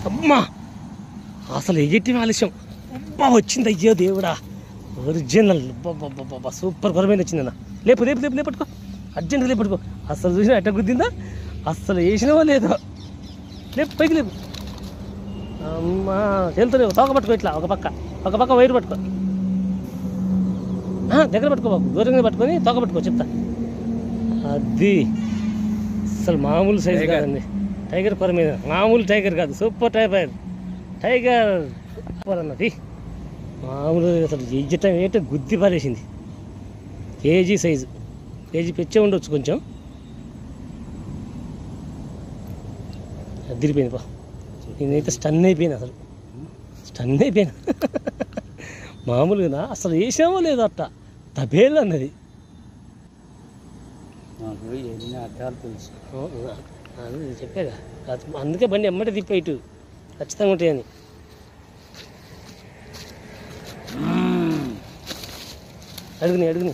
అమ్మా అసలు ఎగిటి ఆలస్యం అబ్బా వచ్చింది అయ్యో దేవుడా ఒరిజినల్ బాబా సూపర్ పరమైన వచ్చిందన్న లేపు లేపు లేపు లేపట్టుకో అర్జెంట్గా లేపట్టుకో అసలు చూసినా ఎట్ట గుద్దిందా అసలు వేసినవో లేదో లేపు పైకి లేపు అమ్మా వెళ్తలేవు తోక పట్టుకో ఇట్లా ఒక పక్క వైరు పట్టుకో దగ్గర పట్టుకో బాబు దూరంగా పట్టుకొని తోక పట్టుకో చెప్తా అది అసలు మామూలు సైజు కాదండి టైగర్ పర మీద మామూలు టైగర్ కాదు సూపర్ టైగర్ సూపర్ అన్నది మామూలు అసలు ఎజ్జటం ఏంటో గుద్ది పారేసింది కేజీ సైజు కేజీ పెచ్చే ఉండొచ్చు కొంచెం అదిరిపోయింది బా నేనైతే స్టన్ అయిపోయాను మామూలుగా అసలు వేసామో లేదో అట్ట తబేలు అన్నది తెలుసు చెప్పేగా అందుకే బండి ఎమ్మటి తిప్పే ఇటు ఖచ్చితంగా ఉంటాయని అడుగుని